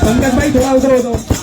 पंकज भाई थोड़ा उधर हो तो।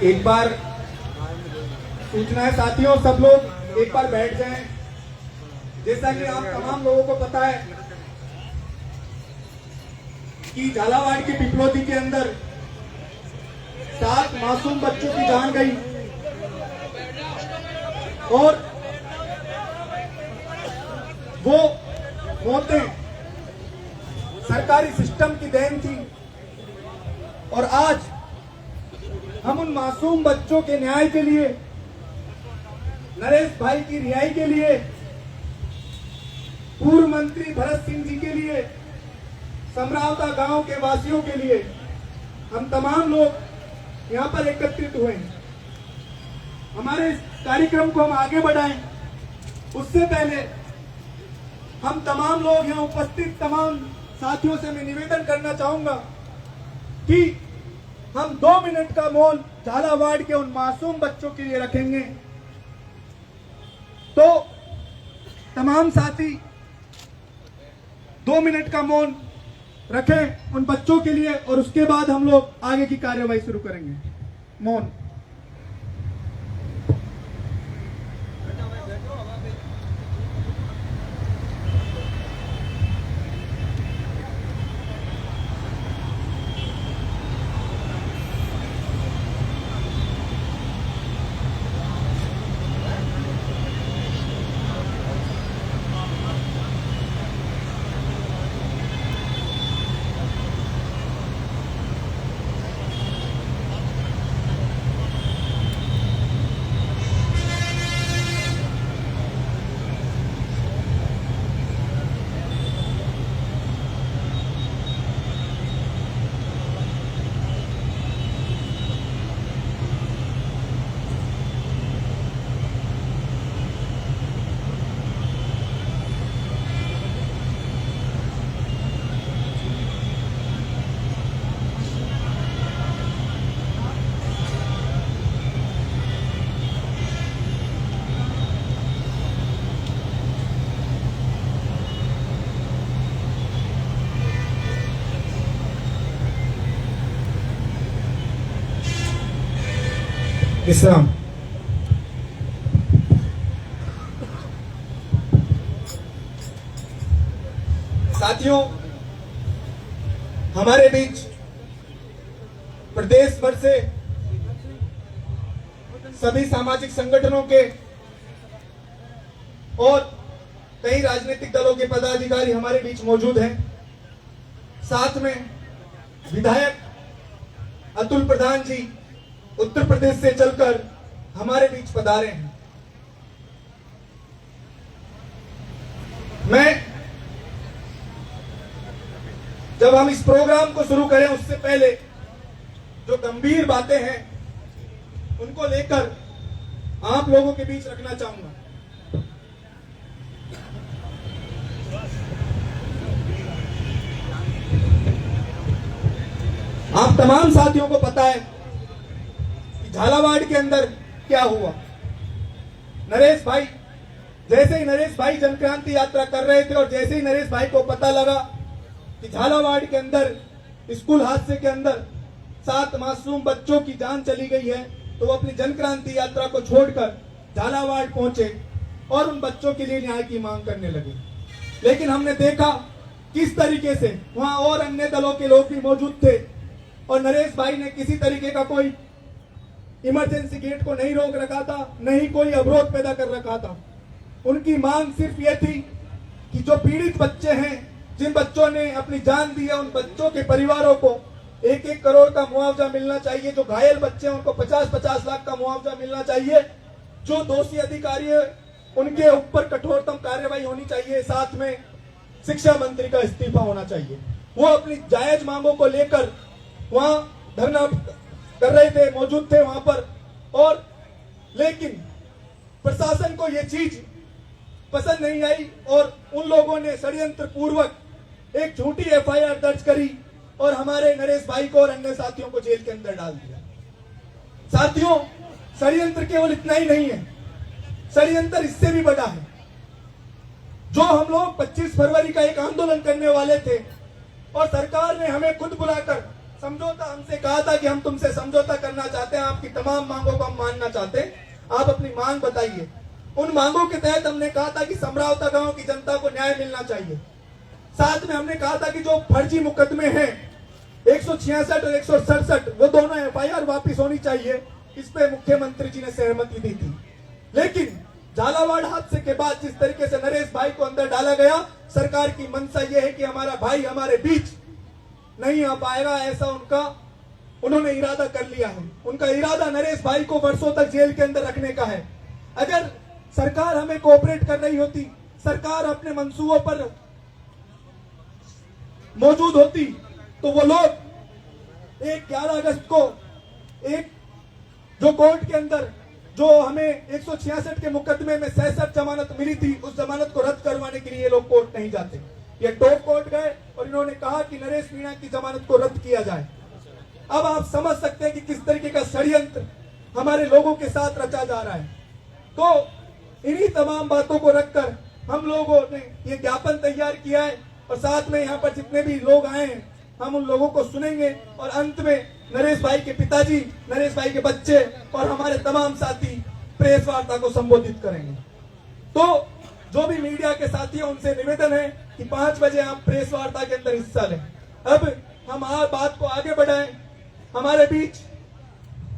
एक बार सूचना है साथियों, सब लोग एक बार बैठ जाएं। जैसा कि आप तमाम लोगों को पता है कि झालावाड़ की पिपलोदी के अंदर 7 मासूम बच्चों की जान गई और वो मौतें सरकारी सिस्टम की देन थी। और आज हम उन मासूम बच्चों के न्याय के लिए, नरेश भाई की रिहाई के लिए, पूर्व मंत्री भरत सिंह जी के लिए, समरावता गांव के वासियों के लिए हम तमाम लोग यहाँ पर एकत्रित हुए हैं। हमारे इस कार्यक्रम को हम आगे बढ़ाएं, उससे पहले हम तमाम लोग यहाँ उपस्थित तमाम साथियों से मैं निवेदन करना चाहूंगा कि हम 2 मिनट का मौन झालावाड़ के उन मासूम बच्चों के लिए रखेंगे। तो तमाम साथी 2 मिनट का मौन रखें उन बच्चों के लिए और उसके बाद हम लोग आगे की कार्यवाही शुरू करेंगे। मौन। विश्राम। साथियों, हमारे बीच प्रदेश भर से सभी सामाजिक संगठनों के और कई राजनीतिक दलों के पदाधिकारी हमारे बीच मौजूद हैं। साथ में विधायक अतुल प्रधान जी उत्तर प्रदेश से चलकर हमारे बीच पधारे हैं। मैं जब हम इस प्रोग्राम को शुरू करें उससे पहले जो गंभीर बातें हैं उनको लेकर आप लोगों के बीच रखना चाहूंगा। आप तमाम साथियों को पता है झालावाड़ के अंदर क्या हुआ। नरेश भाई, जैसे ही नरेश भाई जनक्रांति यात्रा कर रहे थे और जैसे ही नरेश भाई को पता लगा कि झालावाड़ के अंदर स्कूल हादसे के अंदर 7 मासूम बच्चों की जान चली गई है, तो वो अपनी जनक्रांति यात्रा को छोड़कर झालावाड़ पहुंचे और उन बच्चों के लिए न्याय की मांग करने लगे। लेकिन हमने देखा किस तरीके से वहां और अन्य दलों के लोग भी मौजूद थे और नरेश भाई ने किसी तरीके का कोई इमरजेंसी गेट को नहीं रोक रखा था, नहीं कोई अवरोध पैदा कर रखा था। उनकी मांग सिर्फ ये थी कि जो पीड़ित बच्चे हैं, जिन बच्चों ने अपनी जान दी है, उन बच्चों के परिवारों को 1-1 करोड़ का मुआवजा मिलना चाहिए। जो घायल बच्चे हैं उनको 50-50 लाख का मुआवजा मिलना चाहिए। जो दोषी अधिकारी है उनके ऊपर कठोरतम कार्रवाई होनी चाहिए। साथ में शिक्षा मंत्री का इस्तीफा होना चाहिए। वो अपनी जायज मांगों को लेकर वहां धरना कर रहे थे, मौजूद थे वहां पर। और लेकिन प्रशासन को यह चीज पसंद नहीं आई और उन लोगों ने षड्यंत्र पूर्वक एक झूठी एफआईआर दर्ज करी और हमारे नरेश भाई को और अन्य साथियों को जेल के अंदर डाल दिया। साथियों, षड्यंत्र केवल इतना ही नहीं है, षड्यंत्र इससे भी बड़ा है। जो हम लोग 25 फरवरी का एक आंदोलन करने वाले थे और सरकार ने हमें खुद बुलाकर समझौता हमसे कहा था कि हम तुमसे समझौता करना चाहते हैं, आपकी तमाम मांगों को हम मानना चाहते हैं, आप अपनी मांग बताइए। उन मांगों के तहत हमने कहा था कि समरावता गांव की जनता को न्याय मिलना चाहिए। साथ में हमने कहा था कि जो फर्जी मुकदमे हैं 166 और 167 वो दोनों एफआईआर वापिस होनी चाहिए। इस पे मुख्यमंत्री जी ने सहमति दी थी। लेकिन झालावाड़ हादसे के बाद जिस तरीके से नरेश भाई को अंदर डाला गया, सरकार की मंशा ये है कि हमारा भाई हमारे बीच नहीं आ पाएगा, ऐसा उन्होंने इरादा कर लिया है। उनका इरादा नरेश भाई को वर्षों तक जेल के अंदर रखने का है। अगर सरकार हमें कोऑपरेट कर रही होती, सरकार अपने मंसूबों पर मौजूद होती, तो वो लोग 11 अगस्त को एक जो कोर्ट के अंदर जो हमें 166 के मुकदमे में 66 जमानत मिली थी, उस जमानत को रद्द करवाने के लिए ये लोग कोर्ट नहीं जाते। ये टॉप कोर्ट गए और इन्होंने कहा कि नरेश मीणा की जमानत को रद्द किया जाए। अब आप समझ सकते हैं कि किस तरीके का षड्यंत्र हमारे लोगों के साथ रचा जा रहा है। तो इन्हीं तमाम बातों को रखकर हम लोगों ने ये ज्ञापन तैयार किया है और साथ में यहाँ पर जितने भी लोग आए हैं हम उन लोगों को सुनेंगे और अंत में नरेश भाई के पिताजी, नरेश भाई के बच्चे और हमारे तमाम साथी प्रेस वार्ता को संबोधित करेंगे। तो जो भी मीडिया के साथी हैं उनसे निवेदन है कि 5 बजे आप प्रेस वार्ता के अंदर हिस्सा लें। अब हम बात को आगे बढ़ाएं। हमारे बीच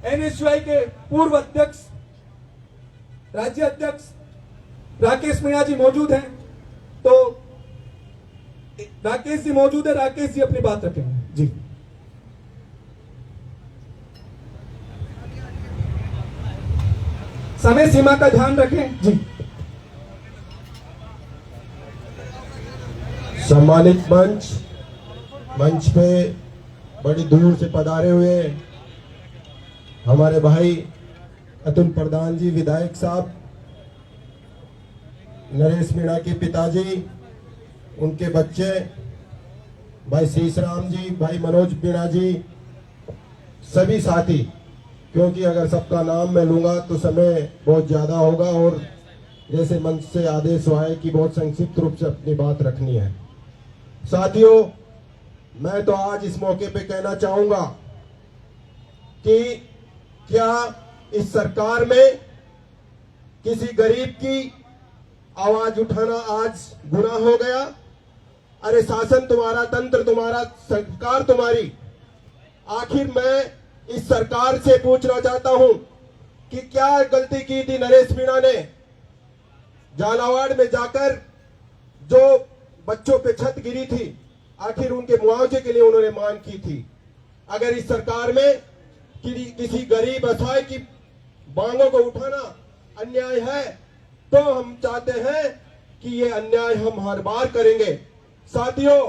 NSUI के पूर्व अध्यक्ष, राज्य अध्यक्ष राकेश मीणा जी मौजूद हैं। तो राकेश जी मौजूद है, राकेश जी अपनी बात रखेंगे जी। समय सीमा का ध्यान रखें जी। सम्मानित मंच पे बड़ी दूर से पधारे हुए हमारे भाई अतुल प्रधान जी, विधायक साहब, नरेश मीणा के पिताजी, उनके बच्चे भाई शीशराम जी, भाई मनोज मीणा जी, सभी साथी, क्योंकि अगर सबका नाम मैं लूंगा तो समय बहुत ज्यादा होगा और जैसे मंच से आदेश हुआ है कि बहुत संक्षिप्त रूप से अपनी बात रखनी है। साथियों, मैं तो आज इस मौके पे कहना चाहूंगा कि क्या इस सरकार में किसी गरीब की आवाज उठाना आज गुनाह हो गया? अरे शासन तुम्हारा, तंत्र तुम्हारा, सरकार तुम्हारी। आखिर मैं इस सरकार से पूछना चाहता हूं कि क्या गलती की थी नरेश मीणा ने झालावाड़ में जाकर, जो बच्चों पे छत गिरी थी, आखिर उनके मुआवजे के लिए उन्होंने मांग की थी। अगर इस सरकार में किसी गरीब असहाय की मांगों को उठाना अन्याय है तो हम चाहते हैं कि ये अन्याय हम हर बार करेंगे। साथियों,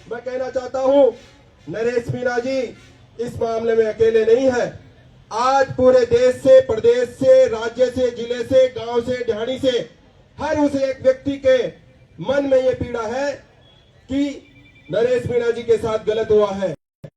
मैं कहना चाहता हूं नरेश मीणा जी इस मामले में अकेले नहीं है। आज पूरे देश से, प्रदेश से, राज्य से, जिले से, गांव से, ढाणी से, हर उस एक व्यक्ति के मन में ये पीड़ा है कि नरेश मीणा जी के साथ गलत हुआ है।